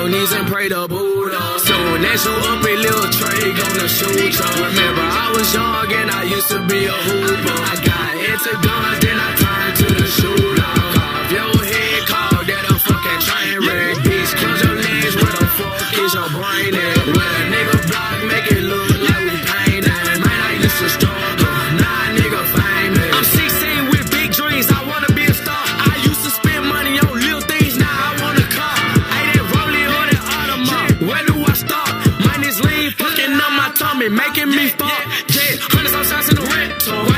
your knees and pray to Buddha. Soon as you up a little tray, gonna shoot ya. Remember, I was young and I used to be a hooper. I got into guns, then I turned to the shooter. Off your head, call that a fucking train wreck. Bitch, close your legs, where the fuck is your brain at? With a nigga block, make it look like we painted. Man, I used to struggle, nah, nigga famous. I'm 16 with big dreams, I wanna be a star. I used to spend money on little things, now I want a car. Ain't that Rollie or that Audemars? Where do I start? Mine is lean, fucking up my tummy, making me fuck. Yeah, hundreds on shots in the rental.